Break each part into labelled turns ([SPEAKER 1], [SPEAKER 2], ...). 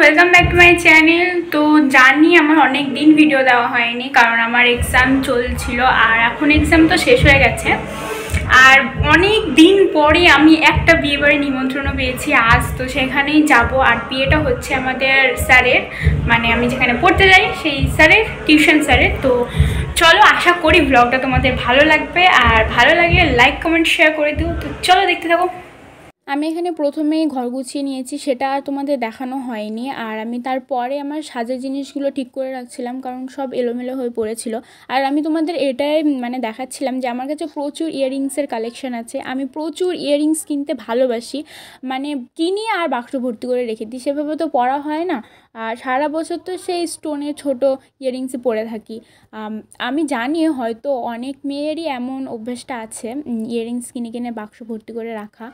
[SPEAKER 1] Welcome back to my channel. তো জানি আমার অনেক দিন ভিডিও দেওয়া হয়নি, কারণ আমার এক্সাম চলছিল আর এখন এক্সাম তো শেষ হয়ে গেছে। আর অনেক দিন পরে আমি একটা বিয়েবাড়ি নিমন্ত্রণও পেয়েছি আজ, তো সেখানেই যাব। আর বিয়েটা হচ্ছে আমাদের স্যারের, মানে আমি যেখানে পড়তে যাই সেই স্যারের, টিউশন স্যারের। তো চলো, আশা করি ব্লগটা তোমাদের ভালো লাগবে, আর ভালো লাগলে লাইক কমেন্ট শেয়ার করে দিও। তো চলো দেখতে থাকো। আমি এখানে প্রথমেই ঘর গুছিয়ে নিয়েছি, সেটা আর তোমাদের দেখানো হয়নি। আর আমি তারপরে আমার সাজের জিনিসগুলো ঠিক করে রাখছিলাম, কারণ সব এলোমেলো হয়ে পড়েছিল। আর আমি তোমাদের এটাই দেখাচ্ছিলাম যে আমার কাছে প্রচুর ইয়াররিংসের কালেকশান আছে। আমি প্রচুর ইয়াররিংস কিনতে ভালোবাসি, মানে কিনি আর বাক্স ভর্তি করে রেখে দিই, সেভাবে তো পরা হয় না। আর সারা বছর তো সেই স্টোনের ছোটো ইয়াররিংসই পরে থাকি। আমি জানি হয়তো অনেক মেয়েরই এমন অভ্যেসটা আছে, ইয়াররিংস কিনে কিনে বাক্স ভর্তি করে রাখা।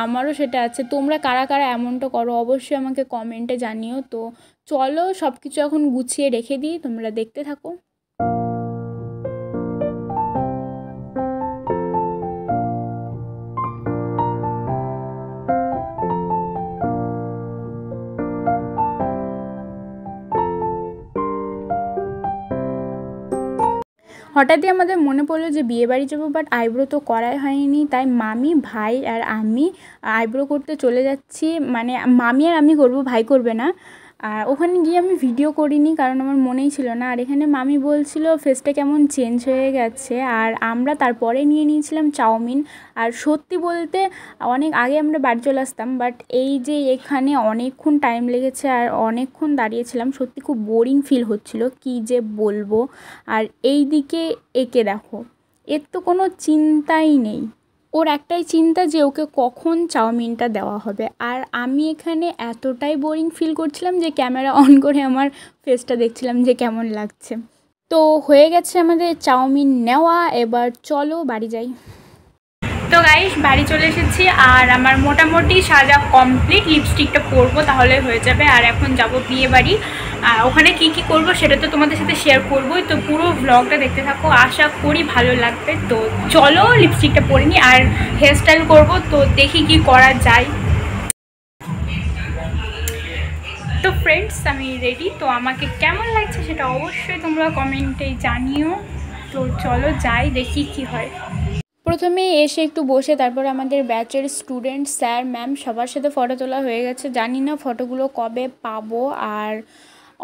[SPEAKER 1] আমারও সেটা আছে। তোমরা কারা কারা এমনটা করো অবশ্যই আমাকে কমেন্টে জানিও। তো চলো সব কিছু এখন গুছিয়ে রেখে দিই, তোমরা দেখতে থাকো। হঠাৎই আমাদের মনে পড়লো যে বিয়েবাড়ি যাবো, বাট আইব্রো তো করাই হয়নি। তাই মামি, ভাই আর আমি আইব্রো করতে চলে যাচ্ছি। মানে মামি আর আমি করবো, ভাই করবে না। আর ওখানে গিয়ে আমি ভিডিও করিনি, কারণ আমার মনেই ছিল না। আর এখানে মামি বলছিল ফেসটা কেমন চেঞ্জ হয়ে গেছে। আর আমরা তারপরে নিয়ে নিয়েছিলাম চাউমিন। আর সত্যি বলতে অনেক আগে আমরা বাড়ি চলে আসতাম, বাট এই যে এখানে অনেকক্ষণ টাইম লেগেছে আর অনেকক্ষণ দাঁড়িয়েছিলাম, সত্যি খুব বোরিং ফিল হচ্ছিল, কি যে বলবো। আর এই দিকে একে দেখো, এর তো কোনো চিন্তাই নেই। ওর একটাই চিন্তা যে ওকে কখন চাউমিনটা দেওয়া হবে। আর আমি এখানে এতটাই বোরিং ফিল করছিলাম যে ক্যামেরা অন করে আমার ফেসটা দেখছিলাম যে কেমন লাগছে। তো হয়ে গেছে আমাদের চাউমিন নেওয়া, এবার চলো বাড়ি যাই। তো গাইস, বাড়ি চলে এসেছি আর আমার মোটামুটি সাজা কমপ্লিট। লিপস্টিকটা পরবো তাহলে হয়ে যাবে। আর এখন যাব বিয়ে বাড়ি, আর ওখানে কি কি করব সেটা তো তোমাদের সাথে শেয়ার করবোই। তো পুরো ব্লগটা দেখতে থাকো, আশা করি ভালো লাগবে। তো চলো লিপস্টিকটা পরে নিই আর হেয়ার স্টাইল করবো, তো দেখি কি করা যায়। তো ফ্রেন্ডস, আমি রেডি। তো আমাকে কেমন লাগছে সেটা অবশ্যই তোমরা কমেন্টে জানিও। তো চলো যাই, দেখি কি হয়। প্রথমে এসে একটু বসে তারপরে আমাদের ব্যাচের স্টুডেন্ট, স্যার, ম্যাম সবার সাথে ফটো তোলা হয়ে গেছে। জানি না ফটোগুলো কবে পাবো। আর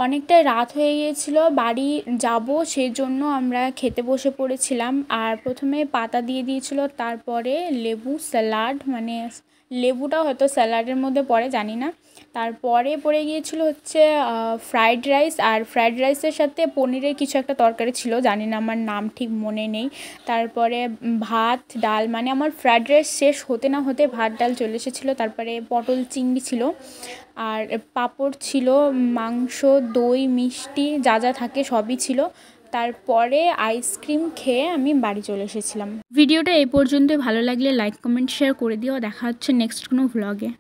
[SPEAKER 1] অনেকটা রাত হয়ে গিয়েছিল, বাড়ি যাব, সেই জন্য আমরা খেতে বসে পড়েছিলাম। আর প্রথমে পাতা দিয়ে দিয়েছিল, তারপরে লেবু, স্যালাড, মানে লেবুটা হয়তো স্যালাডের মধ্যে পড়ে, জানি না। তারপরে পড়ে গিয়েছিল হচ্ছে ফ্রাইড রাইস, আর ফ্রাইড রাইসের সাথে পনিরের কিছু একটা তরকারি ছিল, জানি না, আমার নাম ঠিক মনে নেই। তারপরে ভাত, ডাল, মানে আমার ফ্রাইড রাইস শেষ হতে না হতে ভাত ডাল চলে এসেছিলো। তারপরে পটল চিংড়ি ছিল, আর পাঁপড় ছিল, মাংস, দই, মিষ্টি, যা যা থাকে সবই ছিল। তারপরে আইসক্রিম খেয়ে আমি বাড়ি চলে এসেছিলাম। ভিডিওটা এই পর্যন্তই। ভালো লাগলে লাইক কমেন্ট শেয়ার করে দিও। দেখা হচ্ছে নেক্সট কোনো ভ্লগে।